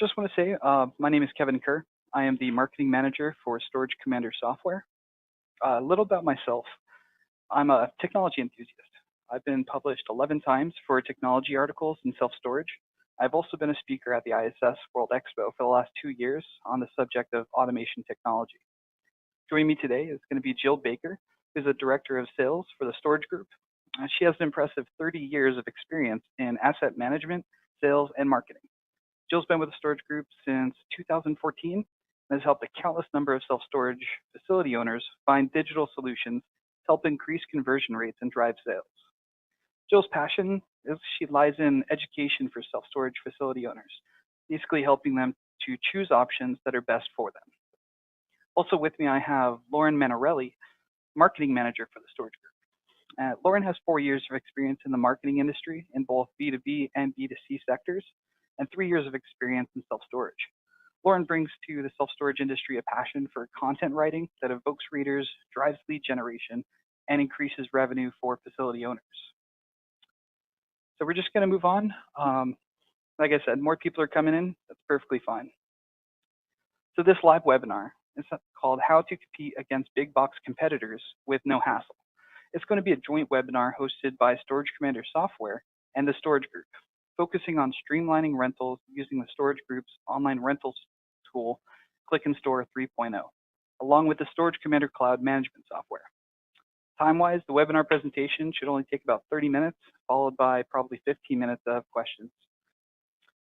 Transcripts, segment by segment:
Just want to say, my name is Kevin Kerr. I am the marketing manager for Storage Commander software. A little about myself. I'm a technology enthusiast. I've been published 11 times for technology articles in self-storage. I've also been a speaker at the ISS World Expo for the last 2 years on the subject of automation technology. Joining me today is going to be Jill Baker, who's the director of sales for the storage group. She has an impressive 30 years of experience in asset management, sales, and marketing. Jill's been with the storage group since 2014 and has helped a countless number of self-storage facility owners find digital solutions to help increase conversion rates and drive sales. Jill's passion lies in education for self-storage facility owners, basically helping them to choose options that are best for them. Also with me, I have Lauren Manarelli, marketing manager for the storage group. Lauren has 4 years of experience in the marketing industry in both B2B and B2C sectors, and 3 years of experience in self-storage. Lauren brings to the self-storage industry a passion for content writing that evokes readers, drives lead generation, and increases revenue for facility owners. So we're just going to move on. Like I said, more people are coming in. That's perfectly fine. So this live webinar is called How to Compete Against Big Box Competitors with No Hassle. It's going to be a joint webinar hosted by Storage Commander Software and the Storage Group, focusing on streamlining rentals using the Storage Group's online rentals tool, Click and Store 3.0, along with the Storage Commander Cloud Management software. Time-wise, the webinar presentation should only take about 30 minutes, followed by probably 15 minutes of questions.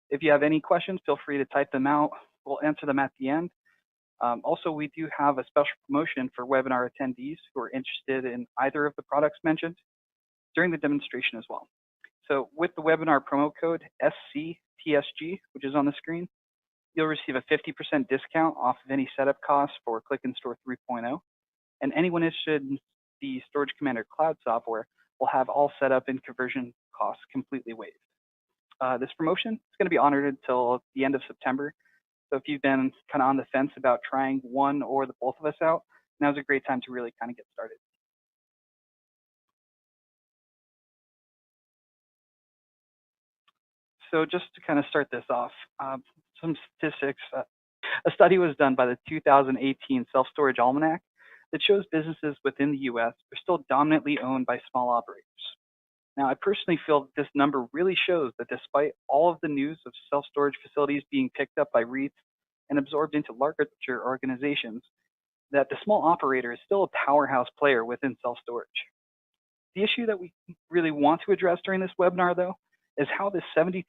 If you have any questions, feel free to type them out. We'll answer them at the end. Also, we do have a special promotion for webinar attendees who are interested in either of the products mentioned during the demonstration as well. So with the webinar promo code SCTSG, which is on the screen, you'll receive a 50% discount off of any setup costs for Click and Store 3.0. And anyone interested in the Storage Commander Cloud software will have all setup and conversion costs completely waived. This promotion is going to be honored until the end of September. So if you've been kind of on the fence about trying one or the both of us out, now's a great time to really kind of get started. So just to kind of start this off, some statistics. A study was done by the 2018 Self-Storage Almanac that shows businesses within the US are still dominantly owned by small operators. Now, I personally feel that this number really shows that despite all of the news of self-storage facilities being picked up by REITs and absorbed into larger organizations, that the small operator is still a powerhouse player within self-storage. The issue that we really want to address during this webinar, though, is how this 73%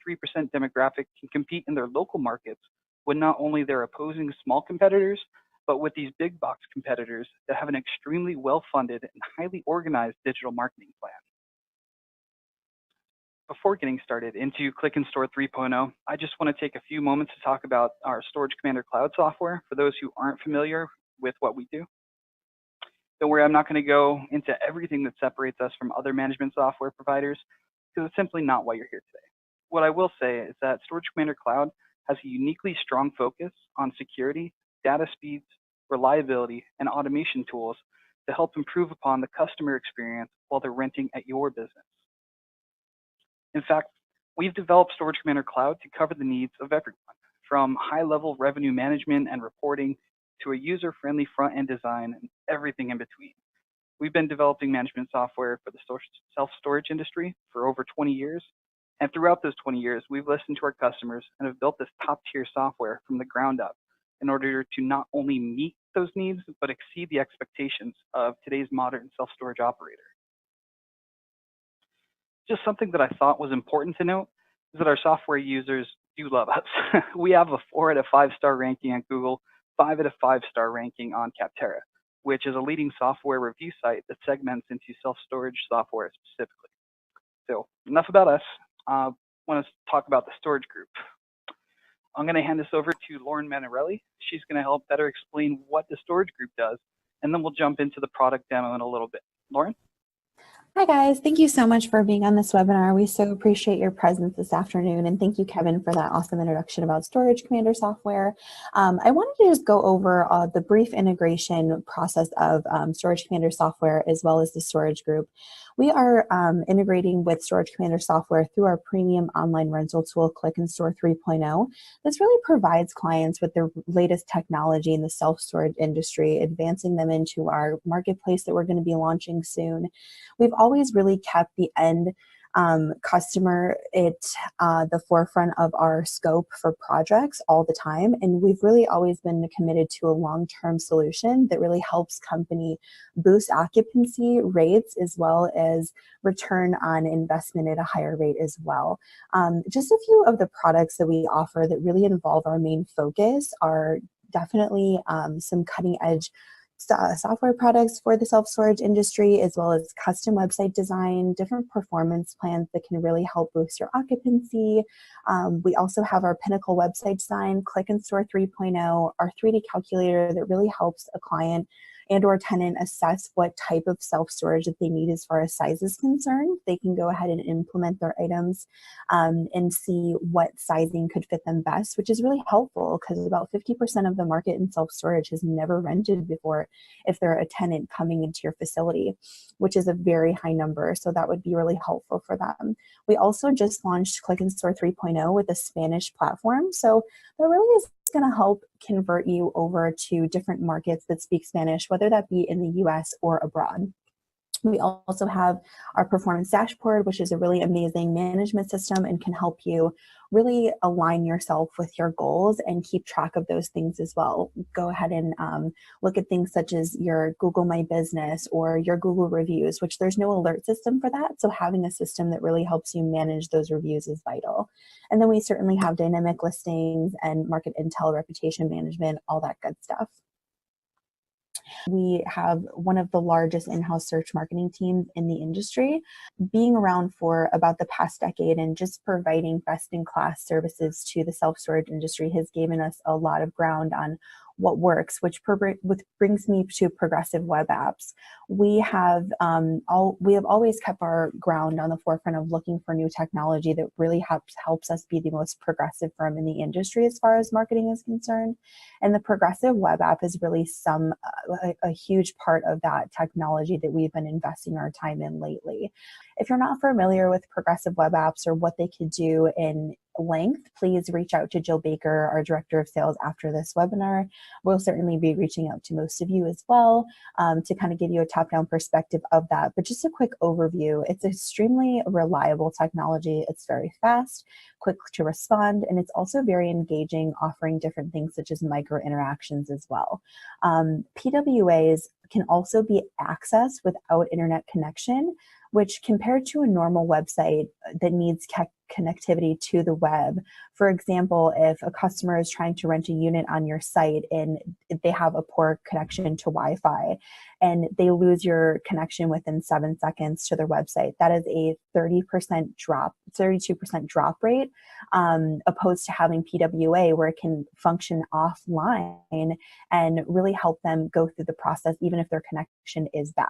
demographic can compete in their local markets with not only their opposing small competitors, but with these big box competitors that have an extremely well-funded and highly organized digital marketing plan. Before getting started into Click and Store 3.0, I just want to take a few moments to talk about our Storage Commander Cloud software for those who aren't familiar with what we do. Don't worry, I'm not going to go into everything that separates us from other management software providers, because it's simply not why you're here today. What I will say is that Storage Commander Cloud has a uniquely strong focus on security, data speeds, reliability, and automation tools to help improve upon the customer experience while they're renting at your business. In fact, we've developed Storage Commander Cloud to cover the needs of everyone, from high-level revenue management and reporting to a user-friendly front-end design and everything in between. We've been developing management software for the self-storage industry for over 20 years. And throughout those 20 years, we've listened to our customers and have built this top-tier software from the ground up in order to not only meet those needs, but exceed the expectations of today's modern self-storage operator. Just something that I thought was important to note is that our software users do love us. We have a 4 out of 5-star ranking on Google, 5 out of 5-star ranking on Capterra, which is a leading software review site that segments into self-storage software specifically. So enough about us. I want to talk about the storage group. I'm going to hand this over to Lauren Manarelli. She's going to help better explain what the storage group does, and then we'll jump into the product demo in a little bit. Lauren? Hi guys, thank you so much for being on this webinar. We so appreciate your presence this afternoon, and thank you, Kevin, for that awesome introduction about Storage Commander software. I wanted to just go over the brief integration process of Storage Commander software as well as the storage group. We are integrating with Storage Commander software through our premium online rental tool, Click and Store 3.0. This really provides clients with the latest technology in the self-storage industry, advancing them into our marketplace that we're going to be launching soon. We've always really kept the end customer at the forefront of our scope for projects all the time. And we've really always been committed to a long-term solution that really helps company boost occupancy rates as well as return on investment at a higher rate as well. Just a few of the products that we offer that really involve our main focus are definitely some cutting edge software products for the self-storage industry, as well as custom website design, different performance plans that can really help boost your occupancy. We also have our Pinnacle website design, Click and Store 3.0, our 3D calculator that really helps a client and or tenant assess what type of self-storage that they need as far as size is concerned. They can go ahead and implement their items and see what sizing could fit them best, which is really helpful because about 50% of the market in self-storage has never rented before if they're a tenant coming into your facility, which is a very high number. So that would be really helpful for them. We also just launched Click and Store 3.0 with a Spanish platform. So that really is going to help convert you over to different markets that speak Spanish, whether that be in the US or abroad. We also have our performance dashboard, which is a really amazing management system and can help you really align yourself with your goals and keep track of those things as well. Go ahead and look at things such as your Google My Business or your Google reviews, which there's no alert system for that. So having a system that really helps you manage those reviews is vital. And then we certainly have dynamic listings and market intel, reputation management, all that good stuff. We have one of the largest in-house search marketing teams in the industry, being around for about the past decade and just providing best-in-class services to the self-storage industry has given us a lot of ground on what works, which brings me to progressive web apps. We have always kept our ground on the forefront of looking for new technology that really helps us be the most progressive firm in the industry as far as marketing is concerned. And the progressive web app is really a huge part of that technology that we've been investing our time in lately. If you're not familiar with progressive web apps or what they could do in length, please reach out to jbaker, our director of sales, after this webinar. We'll certainly be reaching out to most of you as well to kind of give you a top-down perspective of that. But just a quick overview, it's extremely reliable technology. It's very fast, quick to respond, and it's also very engaging, offering different things such as micro interactions as well. PWAs can also be accessed without internet connection, which compared to a normal website that needs connectivity to the web. For example, if a customer is trying to rent a unit on your site and they have a poor connection to Wi-Fi and they lose your connection within 7 seconds to their website, that is a 32% drop rate, opposed to having PWA where it can function offline and really help them go through the process even if their connection is bad.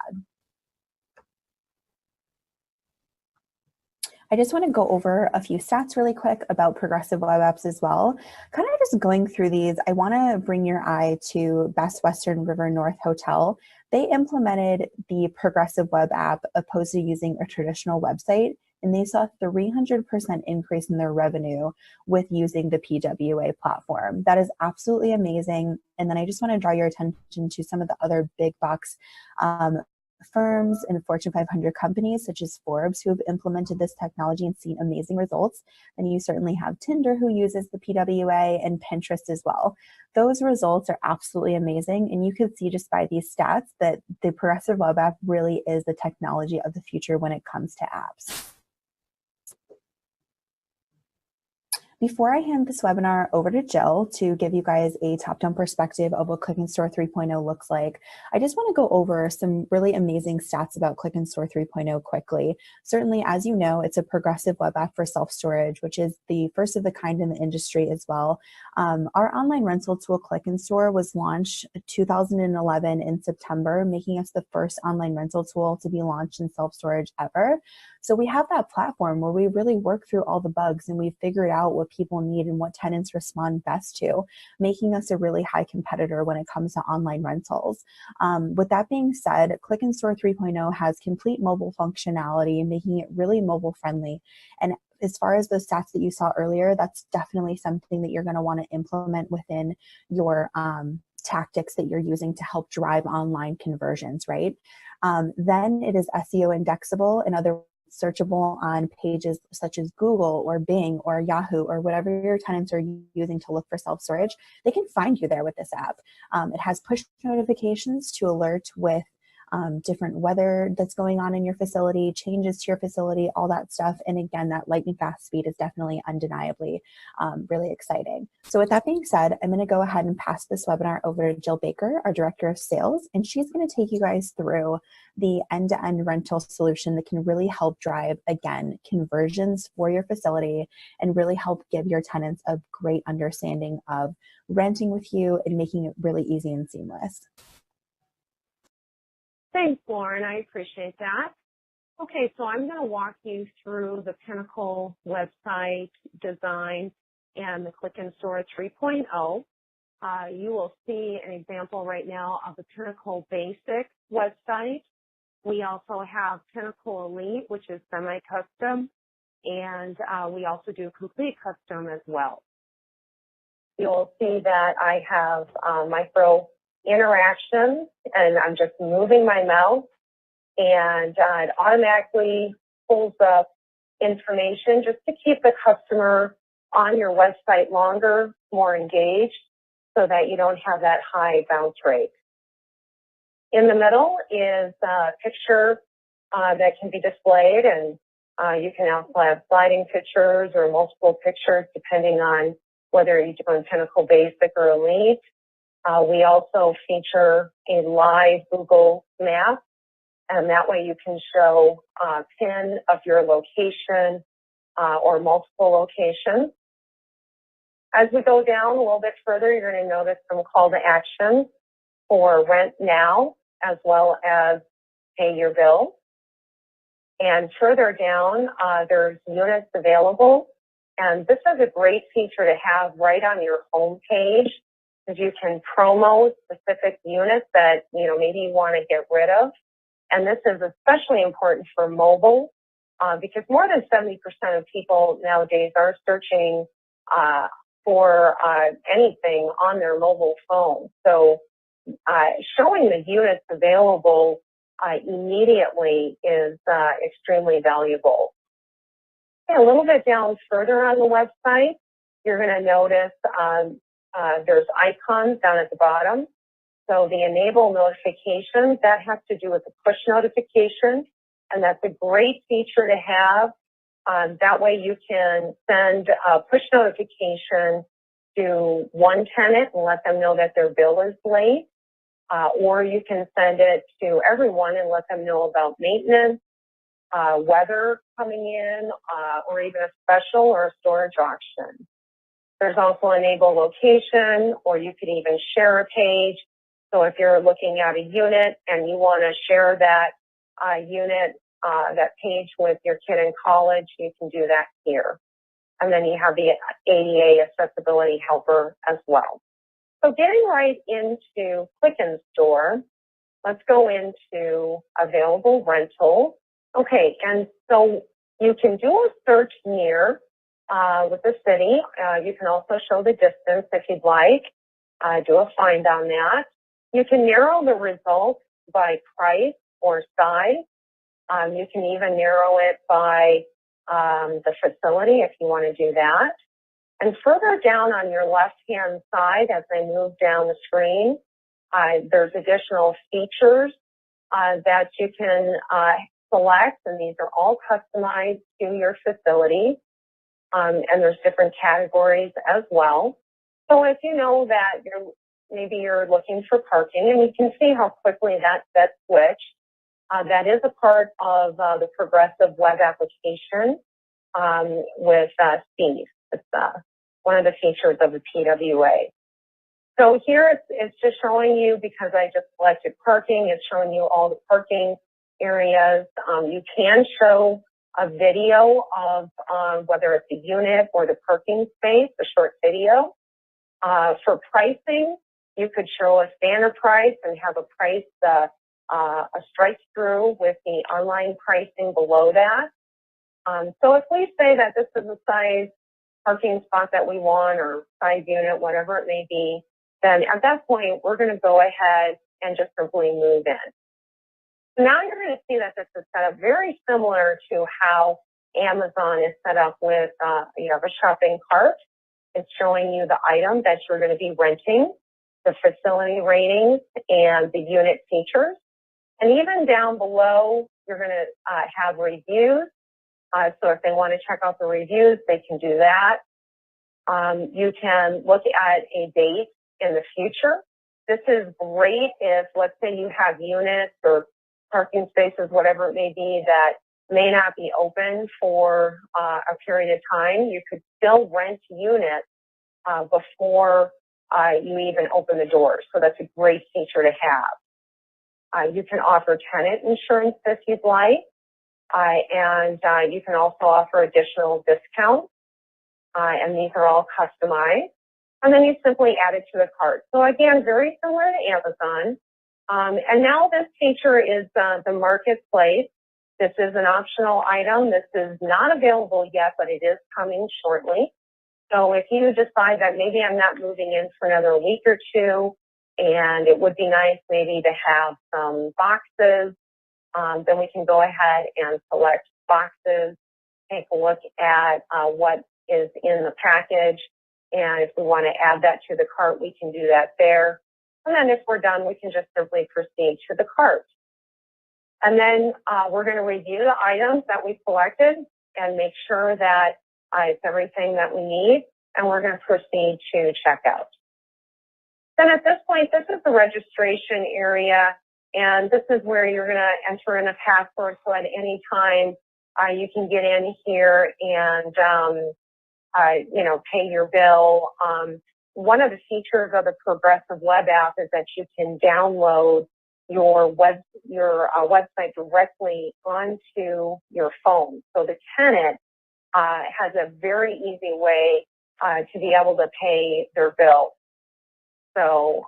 I just want to go over a few stats really quick about progressive web apps as well. Kind of just going through these, I want to bring your eye to Best Western River North Hotel. They implemented the progressive web app opposed to using a traditional website, and they saw a 300% increase in their revenue with using the PWA platform. That is absolutely amazing. And then I just want to draw your attention to some of the other big box firms and Fortune 500 companies such as Forbes who have implemented this technology and seen amazing results. And you certainly have Tinder who uses the PWA and Pinterest as well. Those results are absolutely amazing. And you can see just by these stats that the progressive web app really is the technology of the future when it comes to apps. Before I hand this webinar over to Jill to give you guys a top-down perspective of what Click and Store 3.0 looks like, I just want to go over some really amazing stats about Click and Store 3.0 quickly. Certainly, as you know, it's a progressive web app for self-storage, which is the first of the kind in the industry as well. Our online rental tool, Click and Store, was launched 2011 in September, making us the first online rental tool to be launched in self-storage ever. So we have that platform where we really work through all the bugs and we've figured out what people need and what tenants respond best to, making us a really high competitor when it comes to online rentals. With that being said, Click and Store 3.0 has complete mobile functionality, making it really mobile friendly. And as far as those stats that you saw earlier, that's definitely something that you're going to want to implement within your tactics that you're using to help drive online conversions, right? Then it is SEO indexable, in other words, searchable on pages such as Google or Bing or Yahoo or whatever your tenants are using to look for self-storage. They can find you there with this app. It has push notifications to alert with different weather that's going on in your facility, changes to your facility, all that stuff. And again, that lightning fast speed is definitely undeniably really exciting. So with that being said, I'm going to go ahead and pass this webinar over to Jill Baker, our Director of Sales, and she's going to take you guys through the end-to-end rental solution that can really help drive, again, conversions for your facility and really help give your tenants a great understanding of renting with you and making it really easy and seamless. Thanks, Lauren. I appreciate that. Okay, so I'm going to walk you through the Pinnacle website design and the Click and Store 3.0. You will see an example right now of the Pinnacle Basics website. We also have Pinnacle Elite, which is semi-custom, and we also do complete custom as well. You'll see that I have micro interactions, and I'm just moving my mouse, and it automatically pulls up information just to keep the customer on your website longer, more engaged, so that you don't have that high bounce rate. In the middle is a picture that can be displayed, and you can also have sliding pictures or multiple pictures depending on whether you're doing Pinnacle Basic or Elite. We also feature a live Google map, and that way you can show a pin of your location or multiple locations. As we go down a little bit further, you're going to notice some call to action for rent now, as well as pay your bill. And further down, there's units available. And this is a great feature to have right on your home page, because you can promo specific units that, maybe you want to get rid of. And this is especially important for mobile, because more than 70% of people nowadays are searching for anything on their mobile phone. So showing the units available immediately is extremely valuable. Okay, a little bit down further on the website, you're going to notice there's icons down at the bottom. So the enable notifications, that has to do with the push notification, and that's a great feature to have. That way you can send a push notification to one tenant and let them know that their bill is late, or you can send it to everyone and let them know about maintenance, weather coming in, or even a special or a storage auction. There's also enable location, or you could even share a page. So if you're looking at a unit and you want to share that unit, that page with your kid in college, you can do that here. And then you have the ADA accessibility helper as well. So getting right into Click and Store, let's go into available rentals. Okay, and so you can do a search near with the city. You can also show the distance if you'd like. Do a find on that. You can narrow the results by price or size. You can even narrow it by the facility if you want to do that. And further down on your left-hand side, as I move down the screen, there's additional features that you can select, and these are all customized to your facility. And there's different categories as well. So if you know that maybe you're looking for parking, and you can see how quickly that switched. That is a part of the progressive web application with Steve. It's one of the features of the PWA. So here it's just showing you, because I just selected parking, it's showing you all the parking areas. You can show a video of whether it's a unit or the parking space, a short video. For pricing, you could show a standard price and have a price, a strike through with the online pricing below that. So if we say that this is a size parking spot that we want or size unit, whatever it may be, then at that point, we're going to go ahead and just simply move in. So now you're going to see that this is set up very similar to how Amazon is set up with, you have a shopping cart. It's showing you the item that you're going to be renting, the facility ratings, and the unit features. And even down below, you're going to have reviews. So if they want to check out the reviews, they can do that. You can look at a date in the future. This is great if, let's say, you have units or parking spaces, whatever it may be, that may not be open for a period of time. You could still rent units before you even open the doors. So that's a great feature to have. You can offer tenant insurance if you'd like, and you can also offer additional discounts, and these are all customized. And then you simply add it to the cart. So again, very similar to Amazon. And now this feature is the marketplace. This is an optional item. This is not available yet, but it is coming shortly. So if you decide that maybe I'm not moving in for another week or two, and it would be nice maybe to have some boxes, then we can go ahead and select boxes, take a look at what is in the package, and if we want to add that to the cart, we can do that there. And then if we're done, we can just simply proceed to the cart. And then we're going to review the items that we selected and make sure that it's everything that we need, and we're going to proceed to checkout. Then at this point, this is the registration area, and this is where you're going to enter in a password, so at any time you can get in here and pay your bill. One of the features of the Progressive Web app is that you can download your website directly onto your phone. So the tenant has a very easy way to be able to pay their bill. So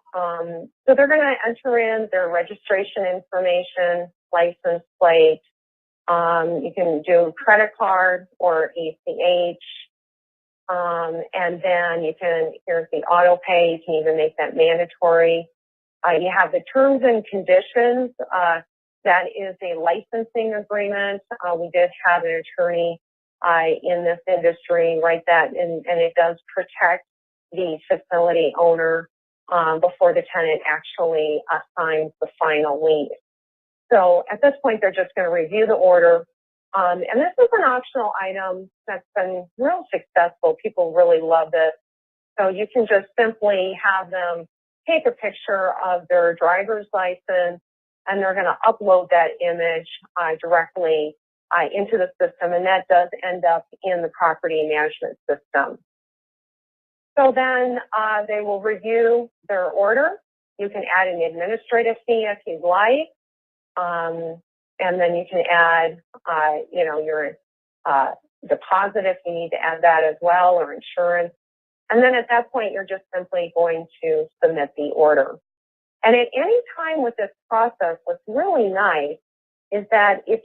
they're going to enter in their registration information, license plate. You can do credit card or ACH. And then here's the auto pay. You can even make that mandatory. You have the terms and conditions. That is a licensing agreement. We did have an attorney in this industry write that, and it does protect the facility owner before the tenant actually signs the final lease. So at this point, they're just going to review the order. And this is an optional item that's been real successful. People really love this. So you can just simply have them take a picture of their driver's license, and they're going to upload that image directly into the system, and that does end up in the property management system. So then they will review their order. You can add an administrative fee if you'd like. And then you can add, your deposit if you need to add that as well, or insurance. And then at that point, you're just simply going to submit the order. And at any time with this process, what's really nice is that if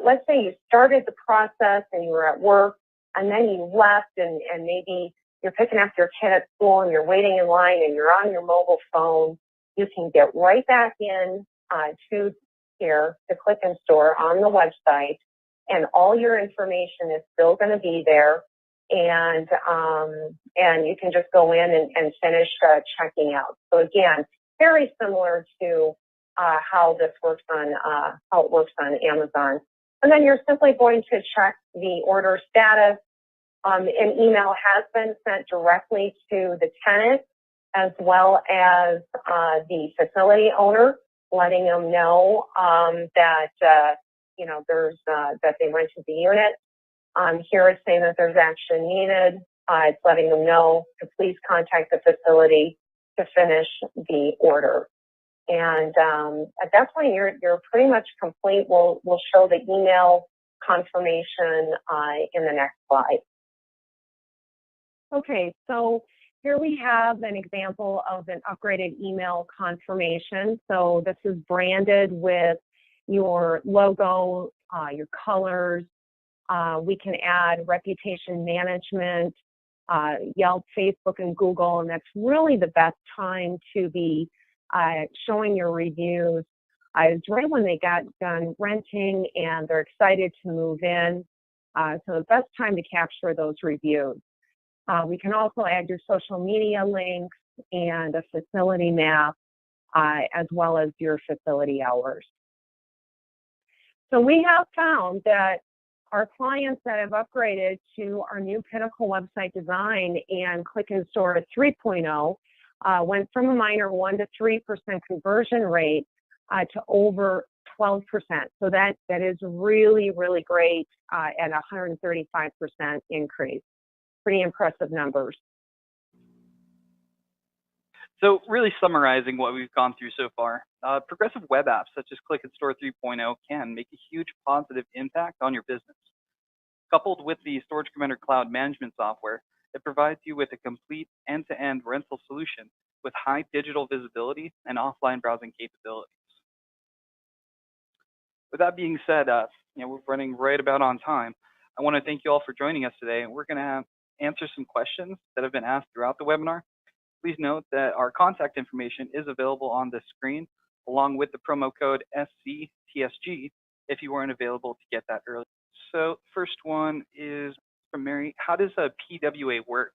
let's say you started the process and you were at work, and then you left, and maybe you're picking up your kid at school and you're waiting in line and you're on your mobile phone, you can get right back in to here, the Click and Store on the website, and all your information is still going to be there, and you can just go in and finish checking out. So again, very similar to how it works on Amazon. And then you're simply going to check the order status. An email has been sent directly to the tenant as well as the facility owner, letting them know that that they rented the unit. Here it's saying that there's action needed. It's letting them know to please contact the facility to finish the order. And at that point, you're pretty much complete. We'll show the email confirmation in the next slide. Okay, so here we have an example of an upgraded email confirmation. So this is branded with your logo, your colors. We can add reputation management, Yelp, Facebook, and Google, and that's really the best time to be showing your reviews. It's right when they got done renting and they're excited to move in. So the best time to capture those reviews. We can also add your social media links and a facility map, as well as your facility hours. So we have found that our clients that have upgraded to our new Pinnacle website design and Click and Store 3.0 went from a minor 1 to 3% conversion rate to over 12%. So that is really, really great at 135% increase. Pretty impressive numbers. So really summarizing what we've gone through so far, progressive web apps such as Click and Store 3.0 can make a huge positive impact on your business. Coupled with the Storage Commander Cloud Management software, it provides you with a complete end-to-end rental solution with high digital visibility and offline browsing capabilities. With that being said, we're running right about on time. I want to thank you all for joining us today. We're going to answer some questions that have been asked throughout the webinar. Please note that our contact information is available on the screen, along with the promo code SCTSG if you weren't available to get that early. So first one is from Mary. How does a PWA work?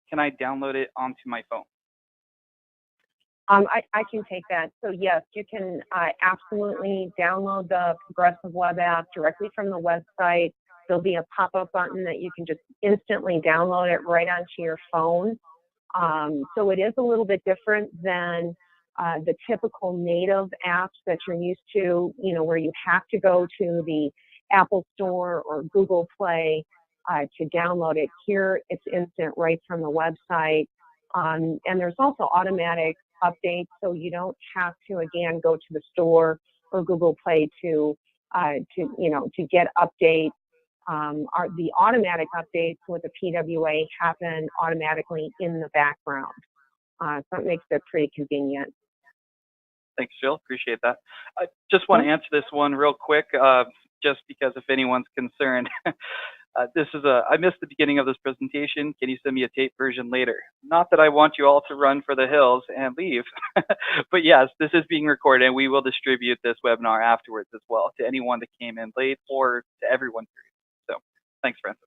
Can I download it onto my phone? I can take that. So yes, you can absolutely download the Progressive Web app directly from the website. There'll be a pop-up button that you can just instantly download it right onto your phone. So it is a little bit different than the typical native apps that you're used to, where you have to go to the Apple Store or Google Play to download it. Here, it's instant right from the website. And there's also automatic updates, so you don't have to, again, go to the store or Google Play to get updates. The automatic updates with the PWA happen automatically in the background. So it makes it pretty convenient. Thanks, Jill. Appreciate that. I just want to answer this one real quick, just because if anyone's concerned. I missed the beginning of this presentation. Can you send me a tape version later? Not that I want you all to run for the hills and leave, but yes, this is being recorded and we will distribute this webinar afterwards as well to anyone that came in late or to everyone. So thanks, Francis.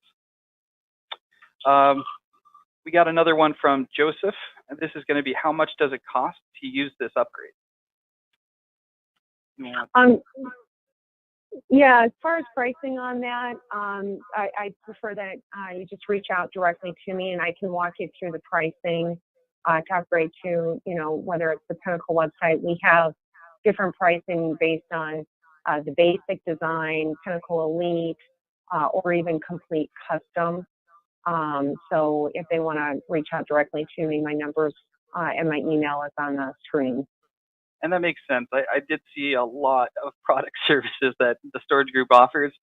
We got another one from Joseph, and this is going to be, how much does it cost to use this upgrade? Yeah, as far as pricing on that, I prefer that you just reach out directly to me and I can walk you through the pricing to upgrade to, whether it's the Pinnacle website. We have different pricing based on the basic design, Pinnacle Elite, or even complete custom. So if they want to reach out directly to me, my numbers and my email is on the screen. And that makes sense. I did see a lot of product services that the storage group offers.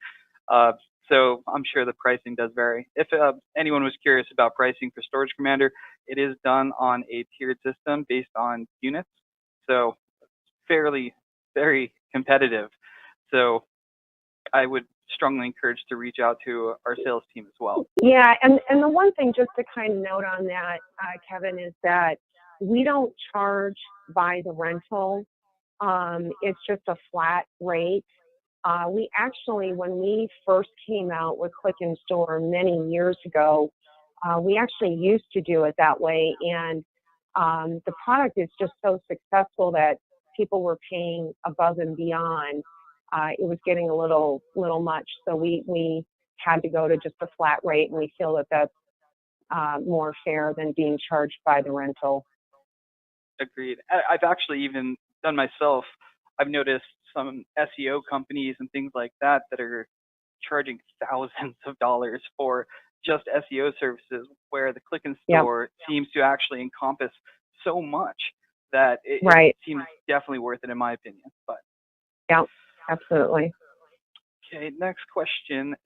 So I'm sure the pricing does vary. If anyone was curious about pricing for Storage Commander, it is done on a tiered system based on units. So fairly, very competitive. So I would strongly encourage to reach out to our sales team as well. Yeah, and the one thing just to kind of note on that, Kevin, is that we don't charge by the rental. It's just a flat rate. We actually, when we first came out with Click and Store many years ago, we actually used to do it that way. And the product is just so successful that people were paying above and beyond. It was getting a little much. So we had to go to just a flat rate, and we feel that that's more fair than being charged by the rental. Agreed. I've actually even done myself. I've noticed some SEO companies and things like that that are charging thousands of dollars for just SEO services, where the Click and Store seems to actually encompass so much that it seems definitely worth it in my opinion. But yeah, absolutely. Okay, next question.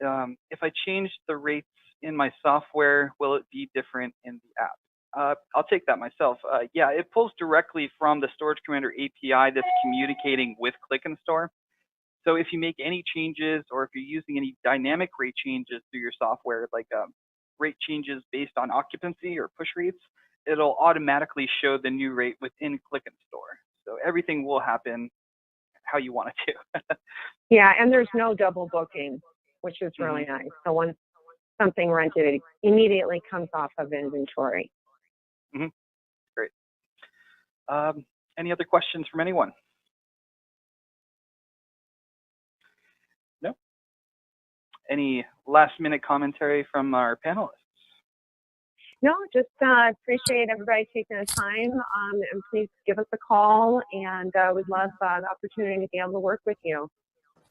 If I change the rates in my software, will it be different in the app? I'll take that myself. Yeah, it pulls directly from the Storage Commander API that's communicating with Click and Store. So if you make any changes or if you're using any dynamic rate changes through your software, like rate changes based on occupancy or push rates, it'll automatically show the new rate within Click and Store. So everything will happen how you want it to. Yeah, and there's no double booking, which is really nice. So once something rented, it immediately comes off of inventory. Great. Any other questions from anyone? No? Any last minute commentary from our panelists? No, just appreciate everybody taking the time, and please give us a call, and we'd love the opportunity to be able to work with you.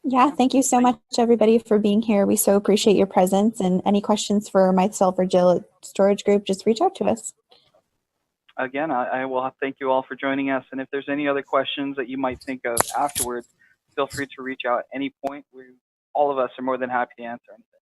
Yeah, thank you so much, everybody, for being here. We so appreciate your presence. And any questions for myself or Jill at Storage Group, just reach out to us. Again, I will thank you all for joining us. And if there's any other questions that you might think of afterwards, feel free to reach out at any point. All of us are more than happy to answer anything.